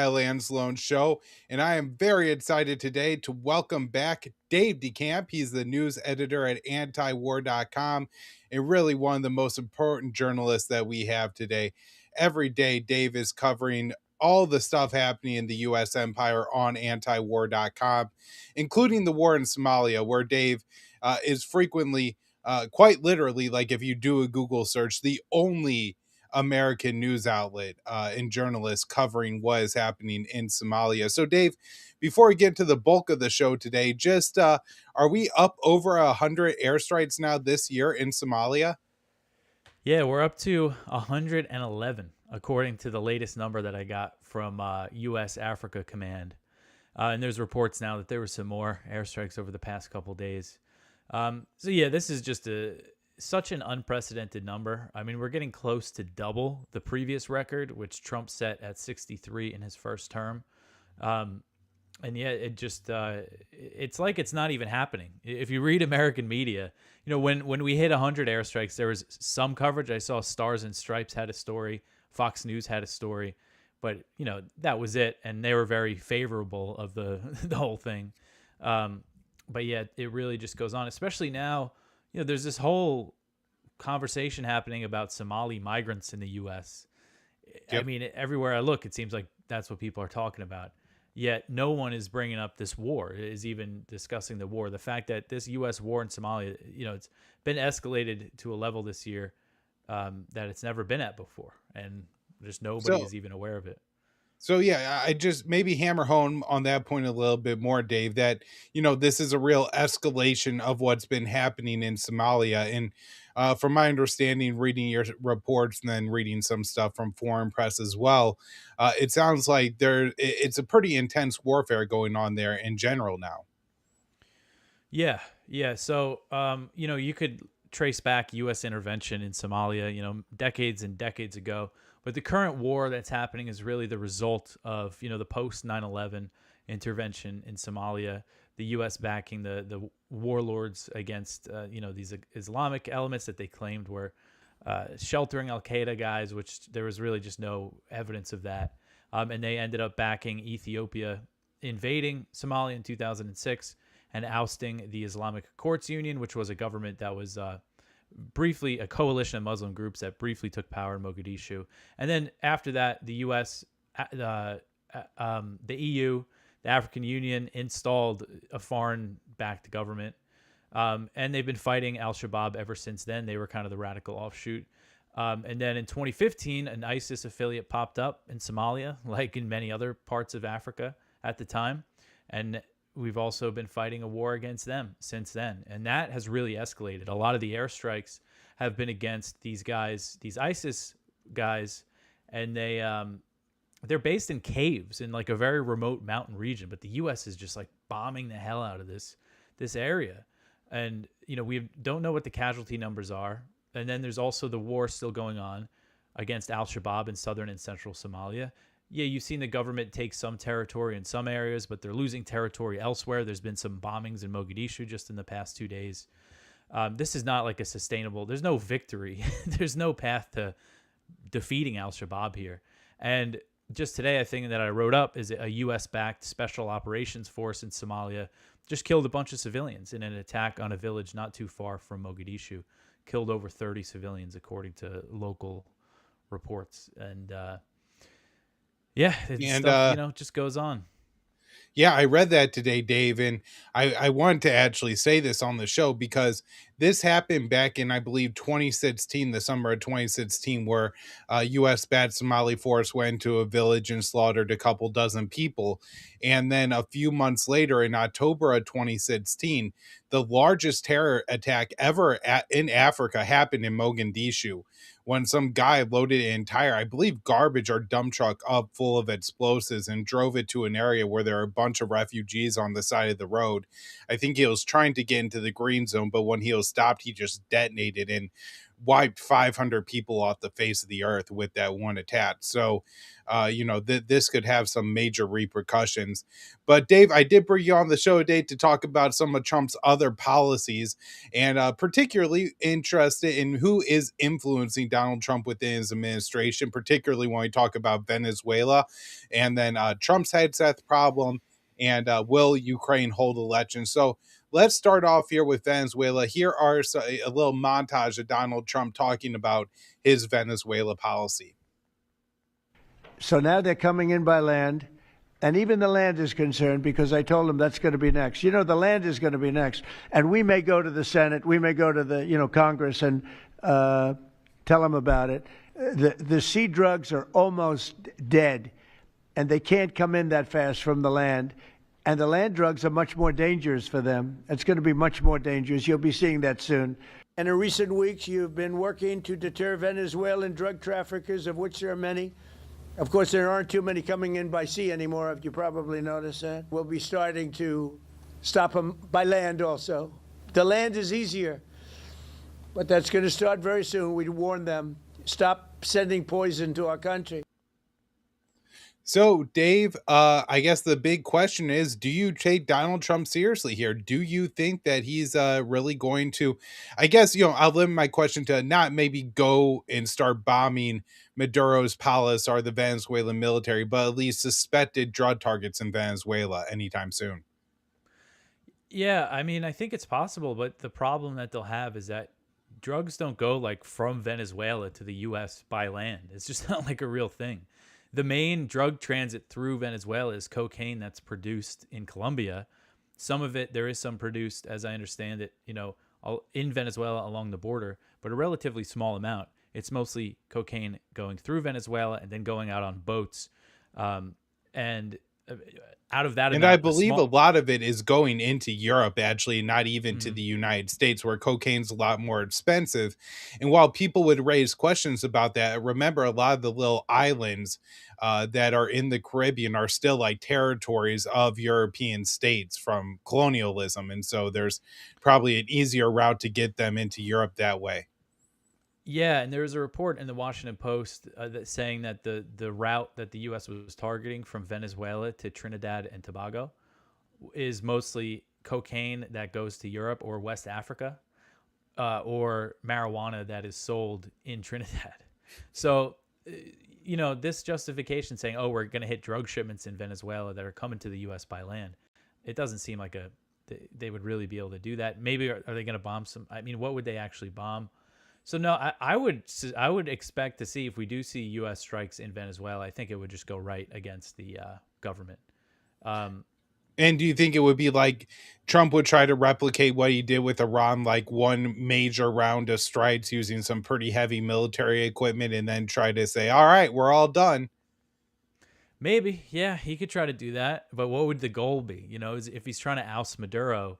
Landslone show, and I am very excited today to welcome back Dave DeCamp. He's the news editor at antiwar.com and really one of the most important journalists that we have today. Every day, Dave is covering all the stuff happening in the U.S. empire on antiwar.com, including the war in Somalia, where Dave is frequently, quite literally, like if you do a Google search, the only American news outlet and journalists covering what is happening in Somalia. So, Dave, before we get to the bulk of the show today, just are we up over 100 airstrikes now this year in Somalia? Yeah, we're up to 111, according to the latest number that I got from U.S. Africa Command. And there's reports now that there were some more airstrikes over the past couple days. So yeah, this is just such an unprecedented number. I mean, we're getting close to double the previous record, which Trump set at 63 in his first term. And yeah, it's like it's not even happening. If you read American media, when we hit 100 airstrikes, there was some coverage. I saw Stars and Stripes had a story, Fox News had a story, but that was it, and they were very favorable of the the whole thing. But yeah, it really just goes on, especially now. There's this whole conversation happening about Somali migrants in the U.S. I Yep. mean, everywhere I look, it seems like that's what people are talking about. Yet no one is bringing up this war, is even discussing the war. The fact that this U.S. war in Somalia, it's been escalated to a level this year that it's never been at before, and just nobody So, is even aware of it. So yeah, I just maybe hammer home on that point a little bit more, Dave, that this is a real escalation of what's been happening in Somalia. And from my understanding, reading your reports and then reading some stuff from foreign press as well, it sounds like it's a pretty intense warfare going on there in general now. Yeah, yeah. So, you could trace back U.S. intervention in Somalia, decades and decades ago. But the current war that's happening is really the result of, the post 9/11 intervention in Somalia, the U.S. backing the warlords against, these Islamic elements that they claimed were sheltering Al Qaeda guys, which there was really just no evidence of that. And they ended up backing Ethiopia invading Somalia in 2006 and ousting the Islamic Courts Union, which was a government that was briefly a coalition of Muslim groups that briefly took power in Mogadishu. And then after that, the U.S., the EU, the African Union installed a foreign-backed government. And they've been fighting al-Shabaab ever since then. They were kind of the radical offshoot. And then in 2015, an ISIS affiliate popped up in Somalia, like in many other parts of Africa at the time. And we've also been fighting a war against them since then. And that has really escalated. A lot of the airstrikes have been against these guys, these ISIS guys, and they're based in caves in like a very remote mountain region. But the U.S. is just like bombing the hell out of this area. And, we don't know what the casualty numbers are. And then there's also the war still going on against al-Shabaab in southern and central Somalia. Yeah, you've seen the government take some territory in some areas, but they're losing territory elsewhere. There's been some bombings in Mogadishu just in the past 2 days. This is not like a sustainable, there's no victory. There's no path to defeating al-Shabaab here. And just today, I think that I wrote up is a U.S.-backed special operations force in Somalia just killed a bunch of civilians in an attack on a village not too far from Mogadishu. Killed over 30 civilians, according to local reports. And yeah, this And stuff, just goes on. Yeah, I read that today, Dave, and I wanted to actually say this on the show because this happened back in, I believe, 2016, the summer of 2016, where U.S. Bad Somali force went to a village and slaughtered a couple dozen people. And then a few months later, in October of 2016, the largest terror attack ever in Africa happened in Mogadishu when some guy loaded an entire, I believe, garbage or dump truck up full of explosives and drove it to an area where there are a bunch of refugees on the side of the road. I think he was trying to get into the green zone, but when he was stopped, he just detonated. And wiped 500 people off the face of the earth with that one attack. So, this could have some major repercussions. But Dave, I did bring you on the show today to talk about some of Trump's other policies, and particularly interested in who is influencing Donald Trump within his administration, particularly when we talk about Venezuela, and then Trump's headset problem, and will Ukraine hold elections? So let's start off here with Venezuela. Here are a little montage of Donald Trump talking about his Venezuela policy. So now they're coming in by land, and even the land is concerned because I told them that's going to be next. The land is going to be next, and we may go to the Senate, we may go to the Congress and tell them about it. The sea drugs are almost dead, and they can't come in that fast from the land. And the land drugs are much more dangerous for them. It's going to be much more dangerous. You'll be seeing that soon. And in recent weeks, you've been working to deter Venezuelan drug traffickers, of which there are many. Of course, there aren't too many coming in by sea anymore, if you probably noticed that. We'll be starting to stop them by land also. The land is easier, but that's going to start very soon. We warn them, stop sending poison to our country. So, Dave, I guess the big question is, do you take Donald Trump seriously here? Do you think that he's really going to, I guess, I'll limit my question to not maybe go and start bombing Maduro's palace or the Venezuelan military, but at least suspected drug targets in Venezuela anytime soon? Yeah, I mean, I think it's possible, but the problem that they'll have is that drugs don't go like from Venezuela to the US by land. It's just not like a real thing. The main drug transit through Venezuela is cocaine that's produced in Colombia. Some of it, there is some produced, as I understand it, in Venezuela along the border, but a relatively small amount. It's mostly cocaine going through Venezuela and then going out on boats. And out of that And amount, I believe a lot of it is going into Europe, actually, not even to the United States, where cocaine's a lot more expensive. And while people would raise questions about that, remember a lot of the little islands that are in the Caribbean are still like territories of European states from colonialism. And so there's probably an easier route to get them into Europe that way. Yeah, and there was a report in the Washington Post saying that the route that the U.S. was targeting from Venezuela to Trinidad and Tobago is mostly cocaine that goes to Europe or West Africa, or marijuana that is sold in Trinidad. So, this justification saying, "Oh, we're going to hit drug shipments in Venezuela that are coming to the U.S. by land," it doesn't seem like they would really be able to do that. Maybe are they going to bomb some? I mean, what would they actually bomb? So no, I would expect to see, if we do see U.S. strikes in Venezuela, I think it would just go right against the government. And do you think it would be like Trump would try to replicate what he did with Iran, like one major round of strikes using some pretty heavy military equipment, and then try to say, all right, we're all done? Maybe, yeah, he could try to do that. But what would the goal be? If he's trying to oust Maduro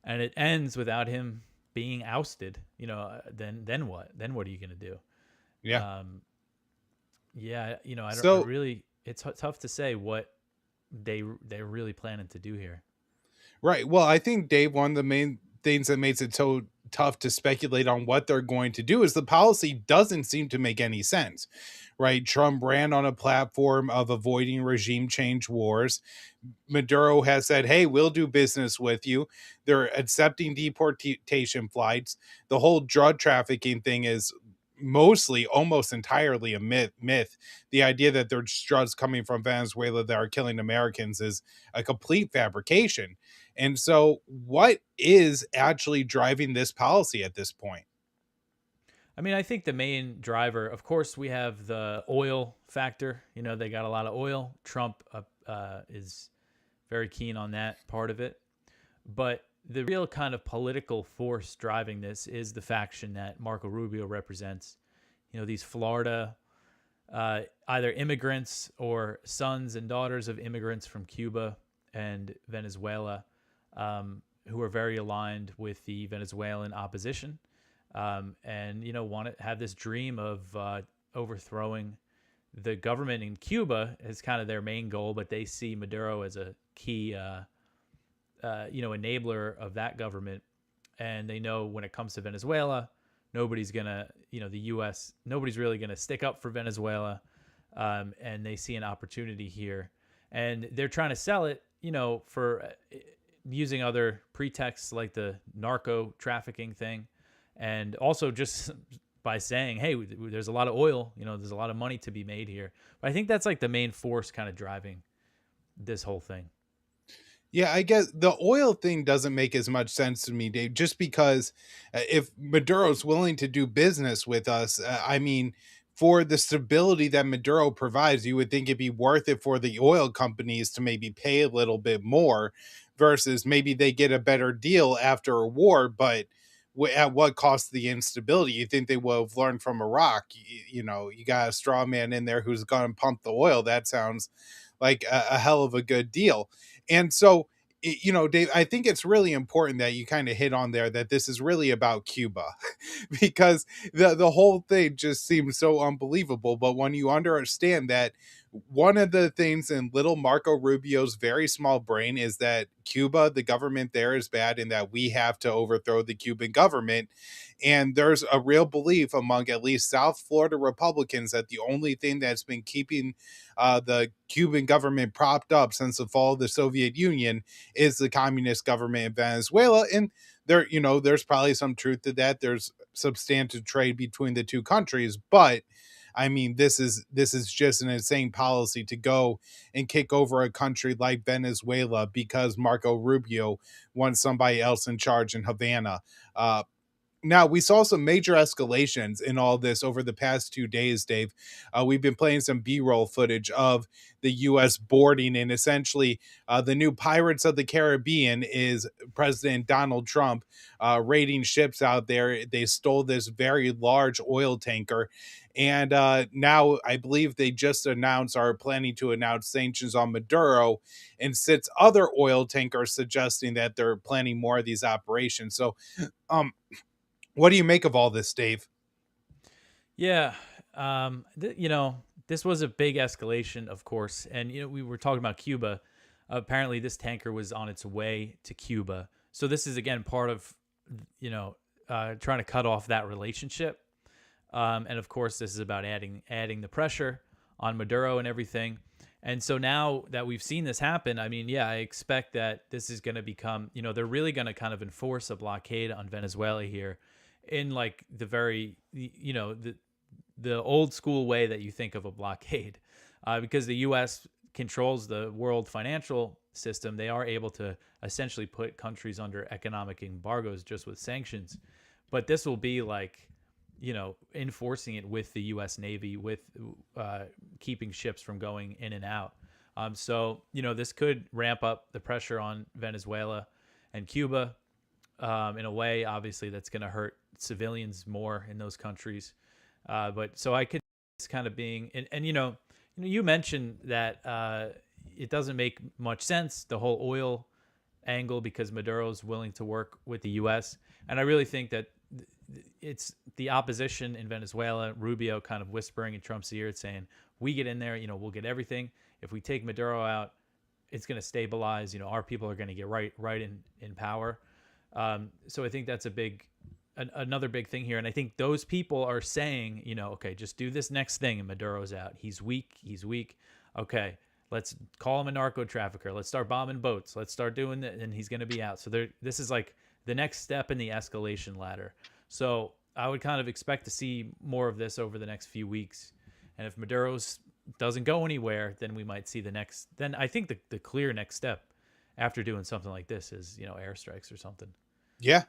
and it ends without him being ousted, then what? Then what are you going to do? Yeah. I don't really, it's tough to say what they're really planning to do here. Right. Well, I think, Dave, one of the main things that makes it so tough to speculate on what they're going to do is the policy doesn't seem to make any sense, right? Trump ran on a platform of avoiding regime change wars. Maduro has said, hey, we'll do business with you. They're accepting deportation flights. The whole drug trafficking thing is mostly, almost entirely a myth. The idea that there's drugs coming from Venezuela that are killing Americans is a complete fabrication. And so what is actually driving this policy at this point? I mean, I think the main driver, of course, we have the oil factor. They got a lot of oil. Trump is very keen on that part of it. But the real kind of political force driving this is the faction that Marco Rubio represents. These Florida, either immigrants or sons and daughters of immigrants from Cuba and Venezuela, who are very aligned with the Venezuelan opposition, and want to have this dream of overthrowing the government in Cuba as kind of their main goal, but they see Maduro as a key enabler of that government. And they know when it comes to Venezuela, nobody's gonna, the U.S. nobody's really gonna stick up for Venezuela, and they see an opportunity here, and they're trying to sell it, for using other pretexts like the narco trafficking thing, and also just by saying, hey, there's a lot of oil, there's a lot of money to be made here. But I think that's like the main force kind of driving this whole thing. Yeah, I guess the oil thing doesn't make as much sense to me, Dave, just because if Maduro's willing to do business with us, I mean, for the stability that Maduro provides, you would think it'd be worth it for the oil companies to maybe pay a little bit more versus maybe they get a better deal after a war, but at what cost the instability? You think they will have learned from Iraq? You got a straw man in there who's going to pump the oil. That sounds like a hell of a good deal. And so, Dave, I think it's really important that you kind of hit on there that this is really about Cuba because the whole thing just seems so unbelievable. But when you understand that one of the things in little Marco Rubio's very small brain is that Cuba, the government there is bad and that we have to overthrow the Cuban government. And there's a real belief among at least South Florida Republicans that the only thing that's been keeping the Cuban government propped up since the fall of the Soviet Union is the communist government in Venezuela. And there's probably some truth to that. There's substantive trade between the two countries, but I mean, this is just an insane policy to go and kick over a country like Venezuela because Marco Rubio wants somebody else in charge in Havana. Now, we saw some major escalations in all this over the past 2 days, Dave. We've been playing some B-roll footage of the U.S. boarding, and essentially the new Pirates of the Caribbean is President Donald Trump raiding ships out there. They stole this very large oil tanker. And now I believe they just are planning to announce sanctions on Maduro and sits other oil tankers suggesting that they're planning more of these operations. So, what do you make of all this, Dave? Yeah. This was a big escalation, of course. And, we were talking about Cuba. Apparently, this tanker was on its way to Cuba. So this is, again, part of, trying to cut off that relationship. And, of course, this is about adding the pressure on Maduro and everything. And so now that we've seen this happen, I mean, yeah, I expect that this is going to become, they're really going to kind of enforce a blockade on Venezuela here in like the very, the old school way that you think of a blockade, because the U.S. controls the world financial system. They are able to essentially put countries under economic embargoes just with sanctions. But this will be like, enforcing it with the U.S. Navy, with keeping ships from going in and out. So, this could ramp up the pressure on Venezuela and Cuba in a way, obviously, that's going to hurt civilians more in those countries. But so I could see this kind of being, and you mentioned that it doesn't make much sense, the whole oil angle, because Maduro's willing to work with the U.S. And I really think that it's the opposition in Venezuela, Rubio kind of whispering in Trump's ear, saying, we get in there, we'll get everything. If we take Maduro out, it's going to stabilize, our people are going to get right in power. So I think that's another big thing here. And I think those people are saying, okay, just do this next thing and Maduro's out. He's weak. Okay, let's call him a narco trafficker. Let's start bombing boats. Let's start doing that, and he's going to be out. So this is like the next step in the escalation ladder. So I would kind of expect to see more of this over the next few weeks. And if Maduro's doesn't go anywhere, then we might see then I think the clear next step after doing something like this is, airstrikes or something. Yeah,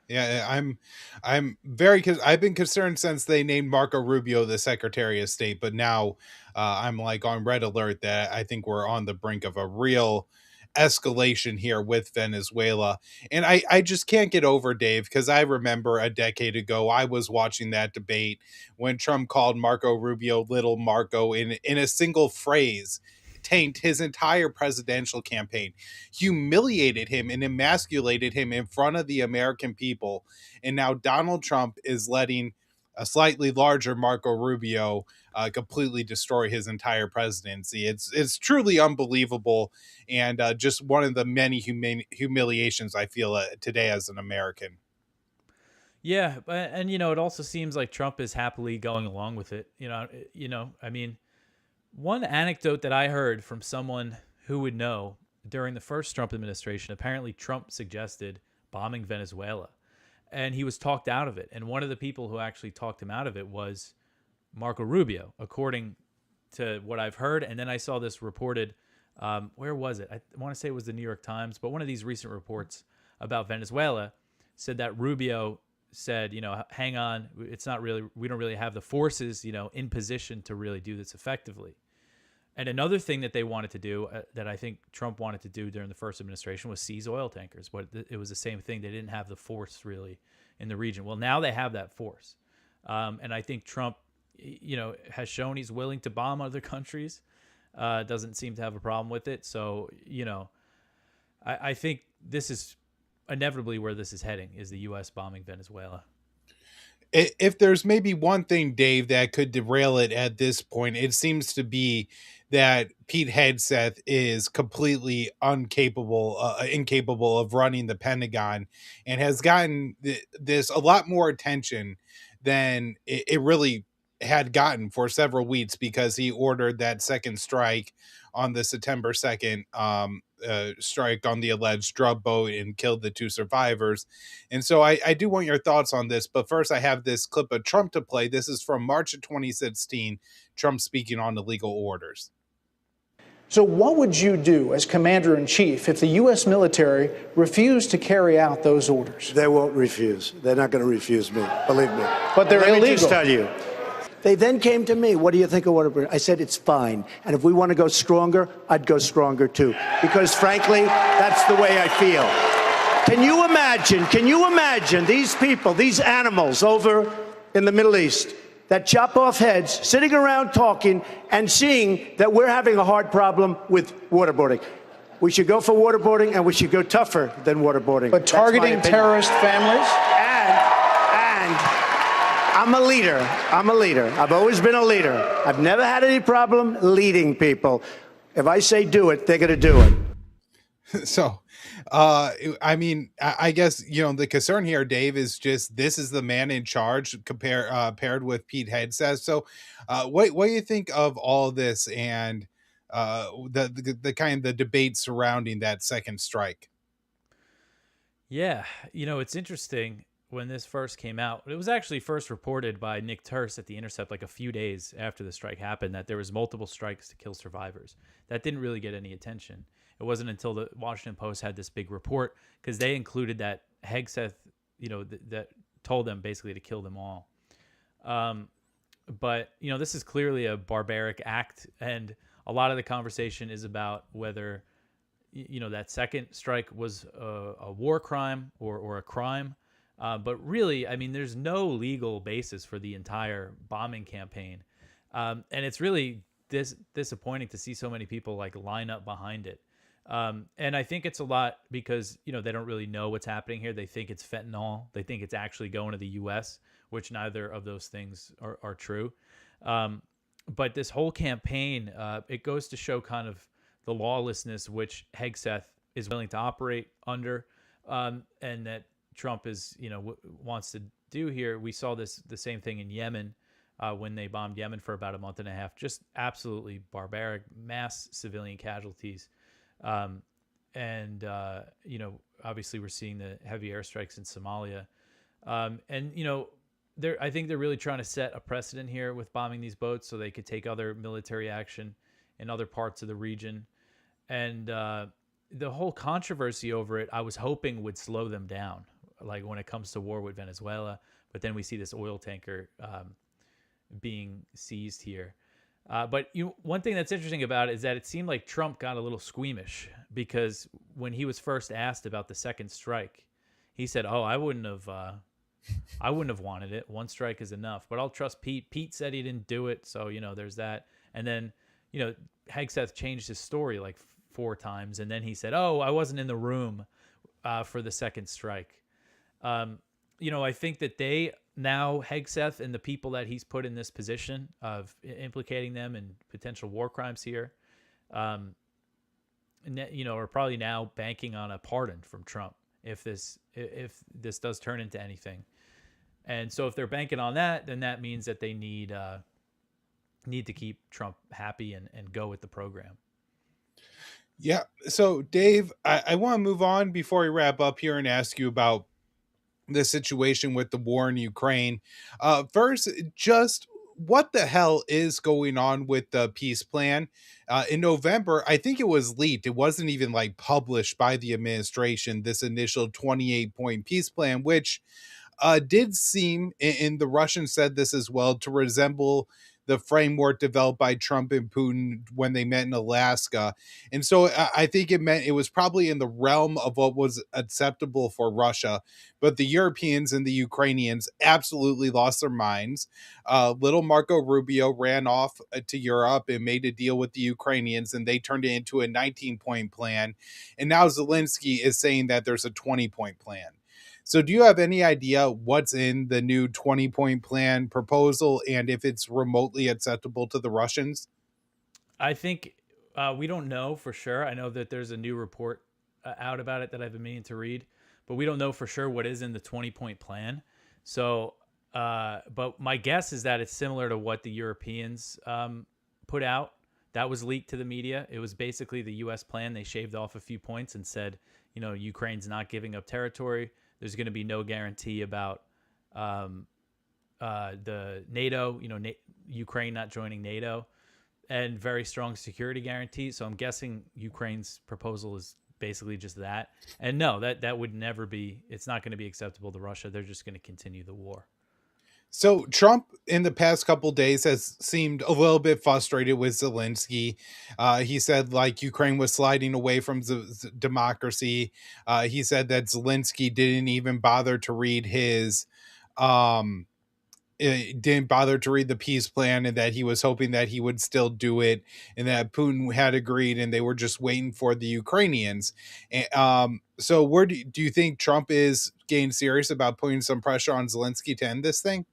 I'm very, because I've been concerned since they named Marco Rubio the Secretary of State, but now I'm like on red alert that I think we're on the brink of a real escalation here with Venezuela. And I just can't get over, Dave, because I remember a decade ago I was watching that debate when Trump called Marco Rubio Little Marco in a single phrase, tanked his entire presidential campaign, humiliated him and emasculated him in front of the American people. And now Donald Trump is letting a slightly larger Marco Rubio completely destroy his entire presidency. It's truly unbelievable, and just one of the many humiliations I feel today as an American. Yeah, and it also seems like Trump is happily going along with it. I mean, one anecdote that I heard from someone who would know during the first Trump administration, apparently Trump suggested bombing Venezuela, and he was talked out of it. And one of the people who actually talked him out of it was Marco Rubio, according to what I've heard. And then I saw this reported. Where was it? I want to say it was the New York Times, but one of these recent reports about Venezuela said that Rubio said, hang on, it's not really, we don't really have the forces, in position to really do this effectively. And another thing that they wanted to do, that I think Trump wanted to do during the first administration, was seize oil tankers. But it was the same thing. They didn't have the force really in the region. Well, now they have that force. And I think Trump, has shown he's willing to bomb other countries. Doesn't seem to have a problem with it. So, I think this is inevitably where this is heading, is the U.S. bombing Venezuela. If there's maybe one thing, Dave, that could derail it at this point, it seems to be that Pete Hegseth is completely incapable of running the Pentagon, and has gotten this a lot more attention than it really had gotten for several weeks, because he ordered that second strike on the September 2nd strike on the alleged drug boat and killed the 2 survivors. And so I do want your thoughts on this. But first, I have this clip of Trump to play. This is from March of 2016, Trump speaking on illegal orders. So what would you do as commander-in-chief if the U.S. military refused to carry out those orders? They won't refuse. They're not going to refuse me, believe me. But they're illegal. Let me just tell you. They then came to me, what do you think of waterboarding? I said, it's fine. And if we want to go stronger, I'd go stronger too. Because frankly, that's the way I feel. Can you imagine these people, these animals over in the Middle East that chop off heads, sitting around talking and seeing that we're having a hard problem with waterboarding? We should go for waterboarding, and we should go tougher than waterboarding. But targeting terrorist families? And I'm a leader. I've always been a leader. I've never had any problem leading people. If I say do it, they're going to do it. So, I mean, I guess, the concern here, Dave, is just this is the man in charge paired with Pete Hegseth. So what do you think of all this and the kind of the debate surrounding that second strike? Yeah, it's interesting. When this first came out, it was actually first reported by Nick Turse at The Intercept, like a few days after the strike happened, that there was multiple strikes to kill survivors. That didn't really get any attention. It wasn't until the Washington Post had this big report, because they included that Hegseth, that told them basically to kill them all. But this is clearly a barbaric act, and a lot of the conversation is about whether that second strike was a war crime or a crime. But really, I mean, there's no legal basis for the entire bombing campaign. And it's really disappointing to see so many people line up behind it. And I think it's a lot because, they don't really know what's happening here. They think it's fentanyl. They think it's actually going to the U.S., which neither of those things are true. But this whole campaign, it goes to show kind of the lawlessness which Hegseth is willing to operate under, and that Trump is, wants to do here. We saw the same thing in Yemen when they bombed Yemen for about a month and a half. Just absolutely barbaric, mass civilian casualties. And obviously we're seeing the heavy airstrikes in Somalia. I think they're really trying to set a precedent here with bombing these boats so they could take other military action in other parts of the region. And the whole controversy over it, I was hoping would slow them down, like when it comes to war with Venezuela. But then we see this oil tanker being seized here. But one thing that's interesting about it is that it seemed like Trump got a little squeamish, because when he was first asked about the second strike, he said, "Oh, I wouldn't have wanted it. One strike is enough, but I'll trust Pete. Pete said he didn't do it, so there's that." And then Hegseth changed his story like 4 times, and then he said, "Oh, I wasn't in the room for the second strike." I think that Hegseth and the people that he's put in this position of implicating them in potential war crimes here, are probably now banking on a pardon from Trump if this does turn into anything. And so if they're banking on that, then that means that they need to keep Trump happy and go with the program. Yeah. So, Dave, I want to move on before we wrap up here and ask you about the situation with the war in Ukraine. First, just what the hell is going on with the peace plan? In November, I think it was leaked. It wasn't even like published by the administration, this initial 28-point peace plan, which did seem, and the Russians said this as well, to resemble the framework developed by Trump and Putin when they met in Alaska. And so I think it meant it was probably in the realm of what was acceptable for Russia. But the Europeans and the Ukrainians absolutely lost their minds. Little Marco Rubio ran off to Europe and made a deal with the Ukrainians, and they turned it into a 19-point plan. And now Zelensky is saying that there's a 20-point plan. So do you have any idea what's in the new 20-point plan proposal and if it's remotely acceptable to the Russians? I think we don't know for sure. I know that there's a new report out about it that I've been meaning to read, but we don't know for sure what is in the 20-point plan. So, but my guess is that it's similar to what the Europeans put out. That was leaked to the media. It was basically the U.S. plan. They shaved off a few points and said, Ukraine's not giving up territory. There's going to be no guarantee about the NATO, Ukraine not joining NATO, and very strong security guarantees. So I'm guessing Ukraine's proposal is basically just that. And no, that would never be, it's not going to be acceptable to Russia. They're just going to continue the war. So Trump in the past couple days has seemed a little bit frustrated with Zelensky. He said like Ukraine was sliding away from democracy. He said that Zelensky didn't even bother to read his um, didn't bother to read the peace plan, and that he was hoping that he would still do it, and that Putin had agreed and they were just waiting for the Ukrainians. So where do you think Trump is getting serious about putting some pressure on Zelensky to end this thing?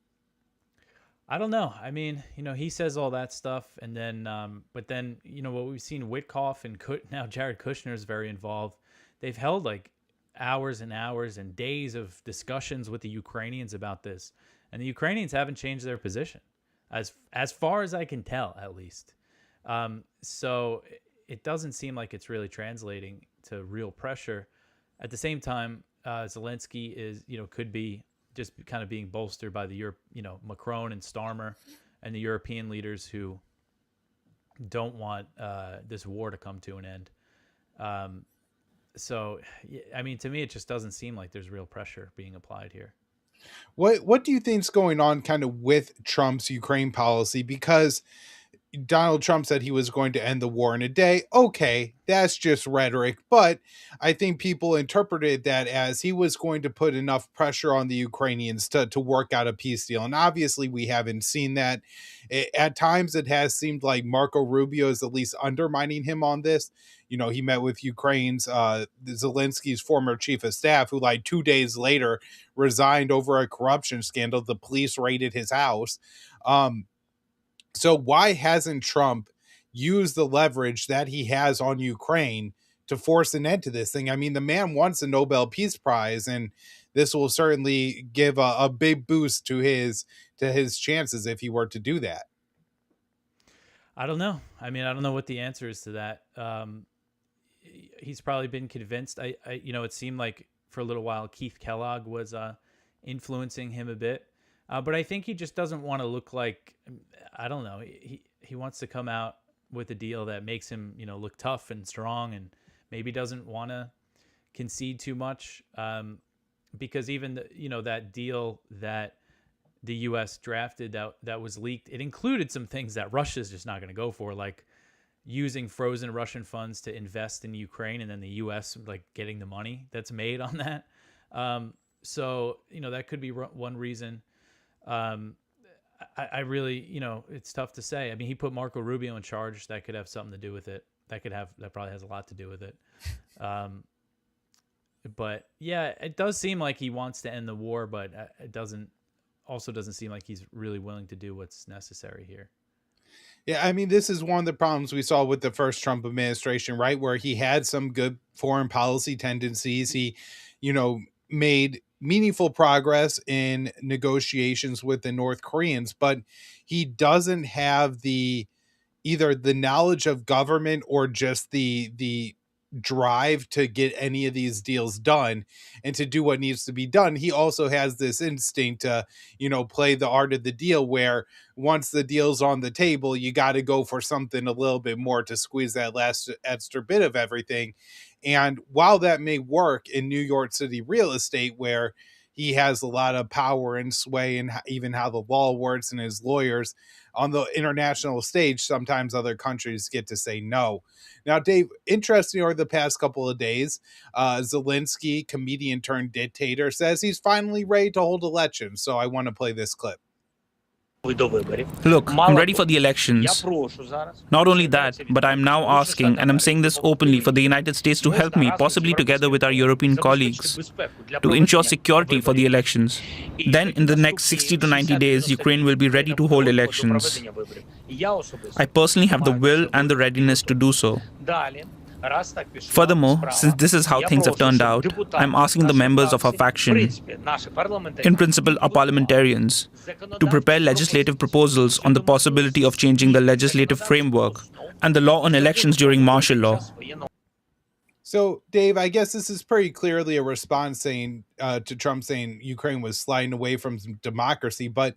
I don't know. I mean, he says all that stuff, and then, but then, what we've seen, Witkoff and now Jared Kushner is very involved. They've held like hours and hours and days of discussions with the Ukrainians about this, and the Ukrainians haven't changed their position, as far as I can tell, at least. So it doesn't seem like it's really translating to real pressure. At the same time, Zelensky is, could be just kind of being bolstered by the Europe, Macron and Starmer and the European leaders who don't want this war to come to an end. So, I mean, to me, it just doesn't seem like there's real pressure being applied here. What do you think's going on kind of with Trump's Ukraine policy? Because Donald Trump said he was going to end the war in a day. Okay, that's just rhetoric, but I think people interpreted that as he was going to put enough pressure on the Ukrainians to work out a peace deal. And obviously we haven't seen that. At times it has seemed like Marco Rubio is at least undermining him on this. He met with Ukraine's Zelensky's former chief of staff, who like 2 days later resigned over a corruption scandal. The police raided his house. So why hasn't Trump used the leverage that he has on Ukraine to force an end to this thing? I mean, the man wants a Nobel Peace Prize, and this will certainly give a big boost to his chances if he were to do that. I don't know. I mean, I don't know what the answer is to that. He's probably been convinced. It seemed like for a little while Keith Kellogg was influencing him a bit. But I think he just doesn't want to look like, I don't know, he wants to come out with a deal that makes him, look tough and strong, and maybe doesn't want to concede too much. Because even, that deal that the U.S. drafted that was leaked, it included some things that Russia's just not going to go for, like using frozen Russian funds to invest in Ukraine, and then the U.S. like getting the money that's made on that. So, that could be one reason. I really, it's tough to say. I mean, he put Marco Rubio in charge. That could have something to do with it. That probably has a lot to do with it. But yeah, it does seem like he wants to end the war, but it doesn't seem like he's really willing to do what's necessary here. Yeah, I mean, this is one of the problems we saw with the first Trump administration, right? Where he had some good foreign policy tendencies. He, made meaningful progress in negotiations with the North Koreans, but he doesn't have either the knowledge of government or just the drive to get any of these deals done and to do what needs to be done. He also has this instinct to, play the art of the deal, where once the deal's on the table, you got to go for something a little bit more to squeeze that last extra bit of everything. And while that may work in New York City real estate, where he has a lot of power and sway and even how the law works and his lawyers, on the international stage, sometimes other countries get to say no. Now, Dave, interesting, over the past couple of days, Zelensky, comedian turned dictator, says he's finally ready to hold elections. So I want to play this clip. Look, I'm ready for the elections. Not only that, but I'm now asking, and I'm saying this openly, for the United States to help me, possibly together with our European colleagues, to ensure security for the elections. Then, in the next 60 to 90 days, Ukraine will be ready to hold elections. I personally have the will and the readiness to do so. Furthermore, since this is how things have turned out, I'm asking the members of our faction, in principle our parliamentarians, to prepare legislative proposals on the possibility of changing the legislative framework and the law on elections during martial law. So, Dave, I guess this is pretty clearly a response saying to Trump saying Ukraine was sliding away from some democracy. But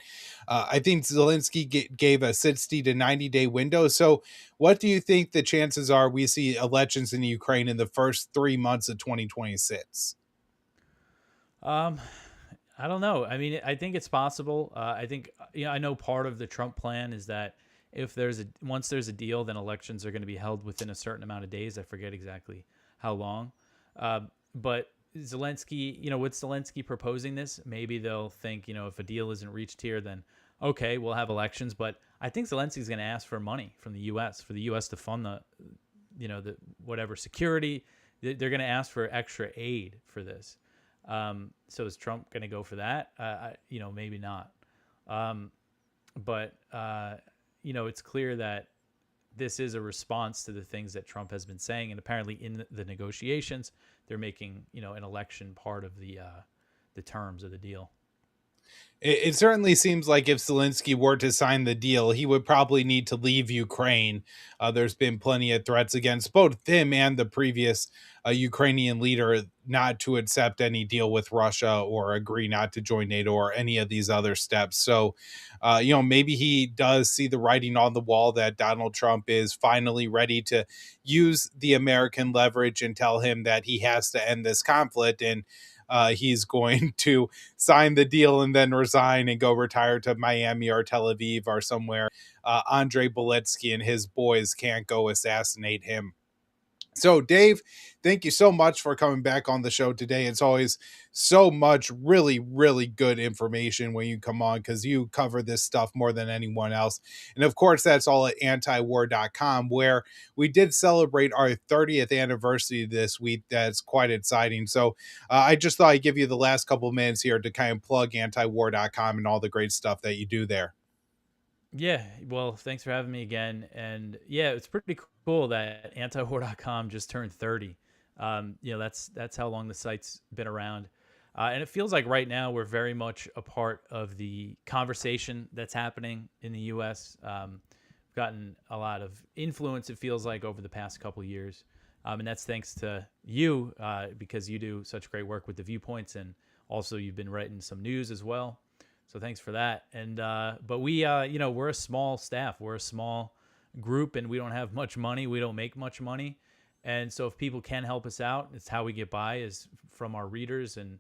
I think Zelensky gave a 60 to 90-day window. So what do you think the chances are we see elections in Ukraine in the first 3 months of 2026? I don't know. I mean, I think it's possible. I think, I know part of the Trump plan is that once there's a deal, then elections are going to be held within a certain amount of days. I forget exactly how long. But Zelensky, with Zelensky proposing this, maybe they'll think, if a deal isn't reached here, then okay, we'll have elections. But I think Zelensky's going to ask for money from the U.S. for the U.S. to fund the whatever security. They're going to ask for extra aid for this. So is Trump going to go for that? Maybe not. But it's clear that this is a response to the things that Trump has been saying. And apparently in the negotiations, they're making, an election part of the terms of the deal. It certainly seems like if Zelensky were to sign the deal, he would probably need to leave Ukraine. There's been plenty of threats against both him and the previous Ukrainian leader not to accept any deal with Russia or agree not to join NATO or any of these other steps. So, maybe he does see the writing on the wall that Donald Trump is finally ready to use the American leverage and tell him that he has to end this conflict. And he's going to sign the deal and then resign and go retire to Miami or Tel Aviv or somewhere. Andrei Beletsky and his boys can't go assassinate him. So, Dave, thank you so much for coming back on the show today. It's always so much really, really good information when you come on, because you cover this stuff more than anyone else. And of course, that's all at antiwar.com, where we did celebrate our 30th anniversary this week. That's quite exciting. So I just thought I'd give you the last couple of minutes here to kind of plug antiwar.com and all the great stuff that you do there. Yeah, well, thanks for having me again. And yeah, it's pretty cool that antiwar.com just turned 30. That's how long the site's been around. And it feels like right now we're very much a part of the conversation that's happening in the U.S. We've gotten a lot of influence, it feels like, over the past couple of years. And that's thanks to you, because you do such great work with the viewpoints, and also you've been writing some news as well. So thanks for that. And but we, we're a small staff. We're a small group, and we don't have much money. We don't make much money. And so if people can help us out, it's how we get by, is from our readers. And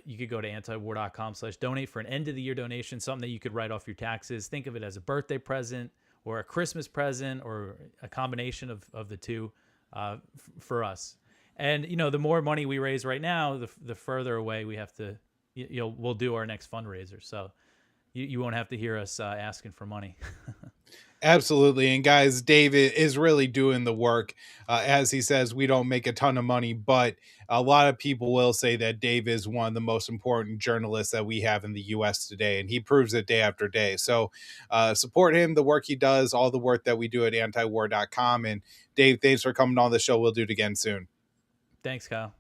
you could go to antiwar.com/donate for an end-of-the-year donation, something that you could write off your taxes. Think of it as a birthday present or a Christmas present or a combination of the two for us. And, the more money we raise right now, the further away we have to, we'll do our next fundraiser. So you won't have to hear us asking for money. Absolutely. And guys, Dave is really doing the work. As he says, we don't make a ton of money, but a lot of people will say that Dave is one of the most important journalists that we have in the U.S. today, and he proves it day after day. So support him, the work he does, all the work that we do at antiwar.com. And Dave, thanks for coming on the show. We'll do it again soon. Thanks, Kyle.